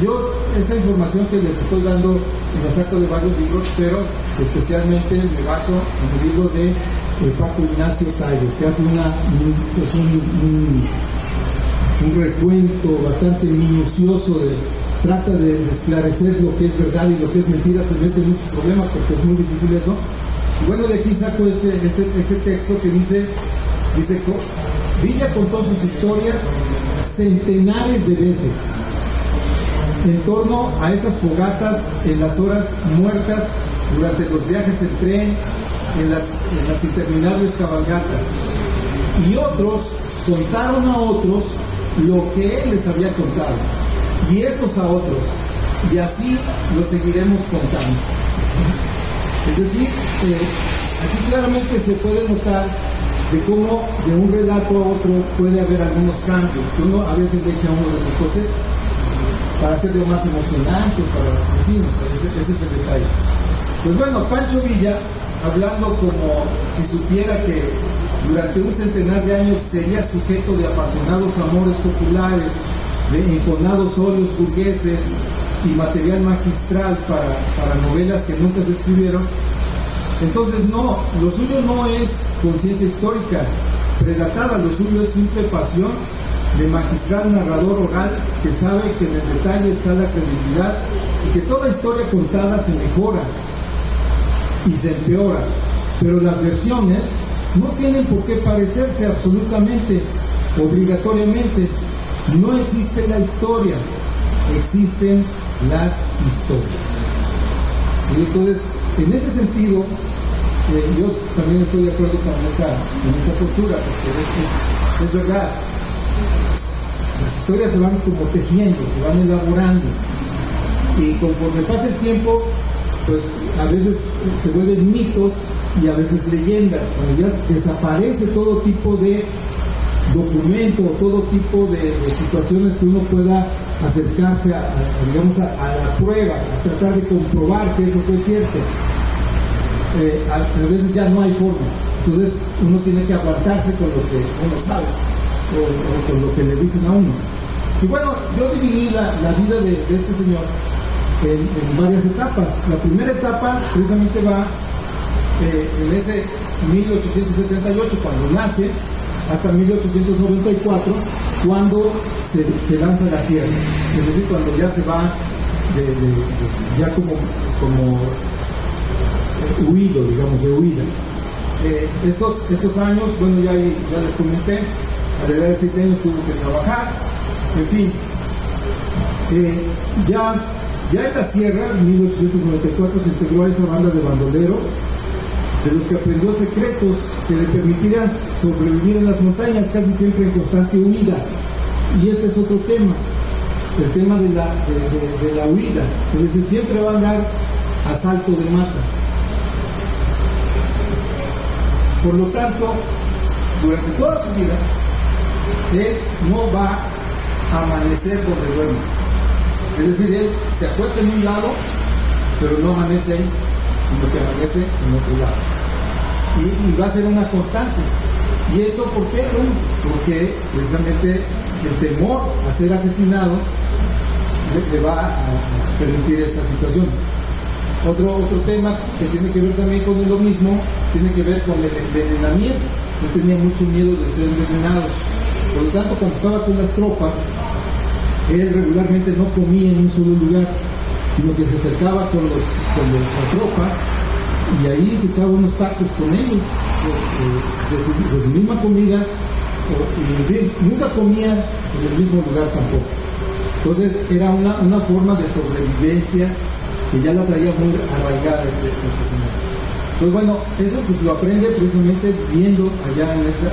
Yo esa información que les estoy dando la saco de varios libros, pero especialmente me baso en el libro de Paco Ignacio Tallo, que hace un recuento bastante minucioso, trata de esclarecer lo que es verdad y lo que es mentira. Se mete en muchos problemas porque es muy difícil eso. Y bueno, de aquí saco este texto que dice, Villa contó sus historias centenares de veces en torno a esas fogatas en las horas muertas, durante los viajes en tren, en las interminables cabalgatas. Y otros contaron a otros lo que él les había contado, y estos a otros, y así lo seguiremos contando. Es decir, aquí claramente se puede notar de cómo de un relato a otro puede haber algunos cambios, que uno a veces le echa uno de su cosecha para hacerlo más emocionante, en fin, ese es el detalle. Pues bueno, Pancho Villa, hablando como si supiera que durante un centenar de años sería sujeto de apasionados amores populares, de enconados óleos burgueses y material magistral para novelas que nunca se escribieron. Entonces no, lo suyo no es conciencia histórica predatada, lo suyo es simple pasión de magistral narrador oral que sabe que en el detalle está la credibilidad y que toda historia contada se mejora y se empeora, pero las versiones no tienen por qué parecerse absolutamente, obligatoriamente. No existe la historia, existen las historias. Y entonces, en ese sentido, yo también estoy de acuerdo con esta postura, porque es verdad, las historias se van como tejiendo, se van elaborando, y conforme pasa el tiempo, pues a veces se vuelven mitos y a veces leyendas, cuando ya desaparece todo tipo de documento, todo tipo de situaciones que uno pueda acercarse a la prueba, a tratar de comprobar que eso fue cierto. A veces ya no hay forma, entonces uno tiene que aguantarse con lo que uno sabe o con lo que le dicen a uno. Y bueno, yo dividí la vida de este señor en varias etapas. La primera etapa precisamente va en ese 1878, cuando nace, hasta 1894, cuando se lanza la sierra, es decir, cuando ya se va ya como huido, digamos, de huida. Estos años, bueno, ya les comenté, a la edad de 7 años tuvo que trabajar, en fin, ya en la sierra, en 1894, se integró a esa banda de bandoleros, de los que aprendió secretos que le permitirían sobrevivir en las montañas, casi siempre en constante huida. Y ese es otro tema, el tema de la huida, es decir, siempre va a andar a salto de mata. Por lo tanto, durante toda su vida, él no va a amanecer donde duerme. Es decir, él se acuesta en un lado, pero no amanece ahí, sino que amanece en otro lado. Y va a ser una constante. ¿Y esto por qué? Bueno, pues porque precisamente el temor a ser asesinado le va a permitir esta situación. Otro tema que tiene que ver también con lo mismo, tiene que ver con el envenenamiento. Él tenía mucho miedo de ser envenenado. Por lo tanto, cuando estaba con las tropas, él regularmente no comía en un solo lugar, sino que se acercaba con la tropa y ahí se echaba unos tacos con ellos de su misma comida, y en fin, nunca comía en el mismo lugar tampoco. Entonces era una forma de sobrevivencia que ya la traía muy arraigada este señor. Pues bueno, eso pues lo aprende precisamente viendo allá en esas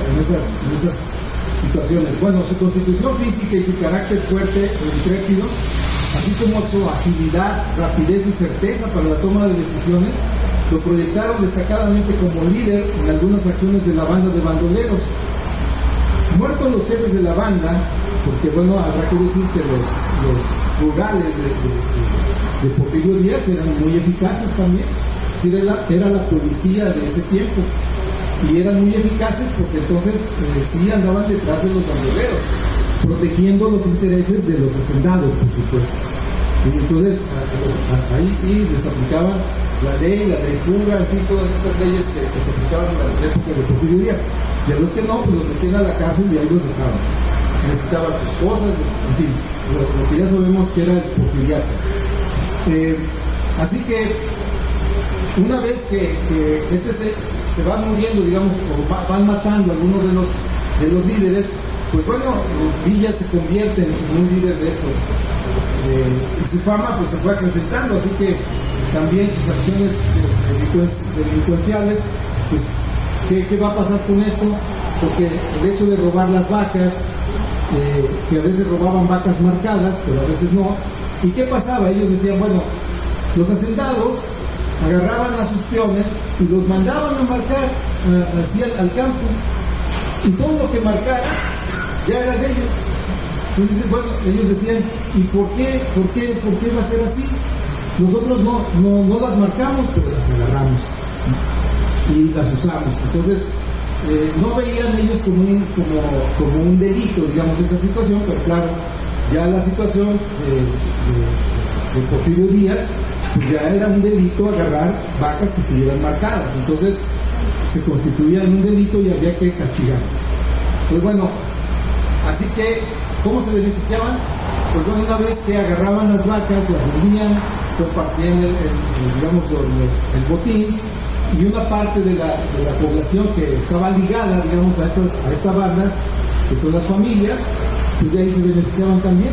situaciones. Bueno, su constitución física y su carácter fuerte e intrépido, así como su agilidad, rapidez y certeza para la toma de decisiones, lo proyectaron destacadamente como líder en algunas acciones de la banda de bandoleros. Muertos los jefes de la banda, porque bueno, habrá que decir que los rurales de Porfirio Díaz eran muy eficaces también. Es decir, era la policía de ese tiempo, y eran muy eficaces porque entonces sí andaban detrás de los bandoleros, protegiendo los intereses de los hacendados, por supuesto. ¿sí? Entonces, ahí sí les aplicaban la ley fuga, en fin, todas estas leyes que se aplicaban en la época de Porfirio Díaz. Y a los que no, pues los metían a la cárcel y ahí los dejaban. Necesitaban sus cosas, en fin, lo que ya sabemos que era el porfiriato. Así que, una vez que se van muriendo, digamos, o van matando a algunos de los líderes, pues bueno, Villa se convierte en un líder de estos. Y su fama pues se fue acrecentando, así que también sus acciones delincuenciales, pues ¿qué va a pasar con esto? Porque el hecho de robar las vacas, que a veces robaban vacas marcadas, pero a veces no, ¿y qué pasaba? Ellos decían, bueno, los hacendados agarraban a sus peones y los mandaban a marcar hacia al campo, y todo lo que marcara ya era de ellos. Entonces, bueno, ellos decían, ¿y por qué va a ser así? Nosotros no las marcamos, pero las agarramos y las usamos. Entonces, no veían ellos como un delito, digamos, esa situación, pero claro, ya la situación de Porfirio Díaz, pues ya era un delito agarrar vacas que estuvieran marcadas. Entonces, se constituía en un delito y había que castigar. Pues bueno, así que, ¿cómo se beneficiaban? Pues bueno, una vez que agarraban las vacas, las vendían, compartían el botín, y una parte de la población que estaba ligada, digamos, a esta banda, que son las familias, pues de ahí se beneficiaban también.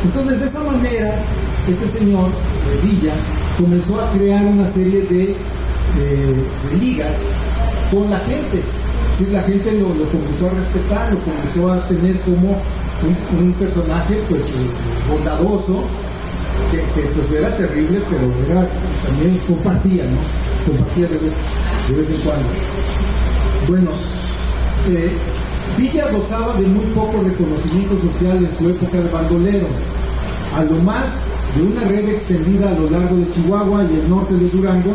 Entonces, de esa manera, este señor Villa comenzó a crear una serie de ligas con la gente. Sí, la gente lo comenzó a respetar, lo comenzó a tener como un personaje pues bondadoso, que pues era terrible, pero también compartía, ¿no? Compartía de vez en cuando. Bueno, Villa gozaba de muy poco reconocimiento social en su época de bandolero, a lo más de una red extendida a lo largo de Chihuahua y el norte de Durango,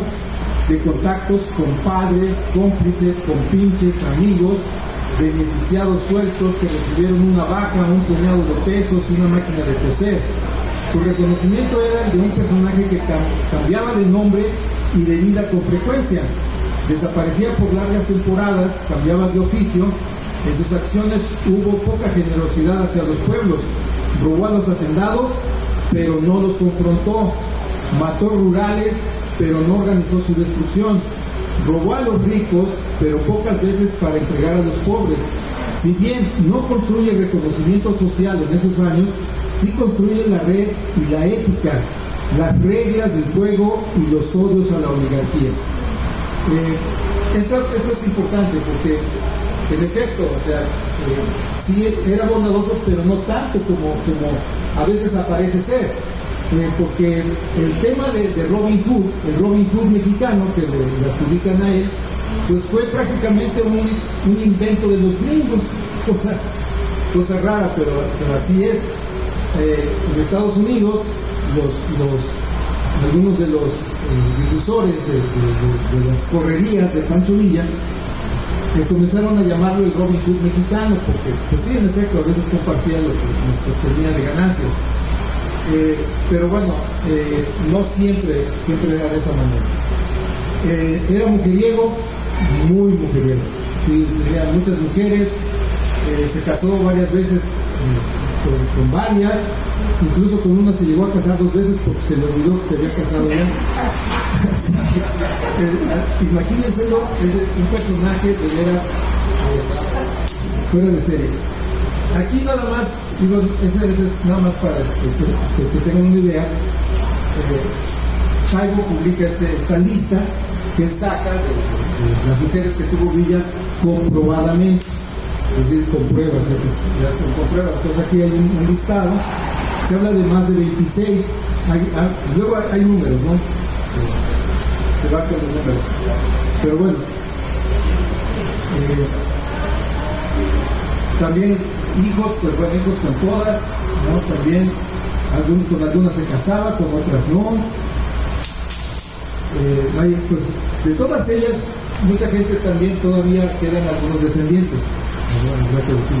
de contactos con padres, cómplices, compinches, amigos, beneficiados sueltos que recibieron una vaca, un puñado de pesos y una máquina de coser. Su reconocimiento era el de un personaje que cambiaba de nombre y de vida con frecuencia. Desaparecía por largas temporadas, cambiaba de oficio. En sus acciones hubo poca generosidad hacia los pueblos. Robó a los hacendados, pero no los confrontó. Mató rurales, pero no organizó su destrucción. Robó a los ricos, pero pocas veces para entregar a los pobres. Si bien no construye reconocimiento social en esos años, sí construye la red y la ética, las reglas del juego y los odios a la oligarquía. Esto es importante porque, en efecto, o sea, sí era bondadoso, pero no tanto como a veces aparece ser. Porque el tema de Robin Hood, el Robin Hood mexicano que le adjudican a él, pues fue prácticamente un invento de los gringos, cosa rara, pero así es. En Estados Unidos, algunos de los difusores de las correrías de Pancho Villa comenzaron a llamarlo el Robin Hood mexicano, porque pues sí, en efecto, a veces compartía lo que tenía de ganancias. Pero bueno, no siempre era de esa manera. Era mujeriego, muy mujeriego. Sí, tenía muchas mujeres, se casó varias veces con varias, incluso con una se llegó a casar 2 veces porque se le olvidó que se había casado ya. Así que, imagínenselo, es un personaje de veras fuera de serie. Aquí nada más, digo, ese es nada más para que tengan una idea. Chaibo publica esta lista que él saca de las mujeres que tuvo Villa comprobadamente, es decir, con pruebas, ya son con pruebas. Entonces aquí hay un listado, se habla de más de 26, luego hay números, ¿no? Se van con los números, pero bueno. También hijos, pues bueno, hijos con todas, ¿no? También con algunas se casaba, con otras no. Pues de todas ellas, mucha gente también todavía quedan algunos descendientes, ¿no? Habrá que decir.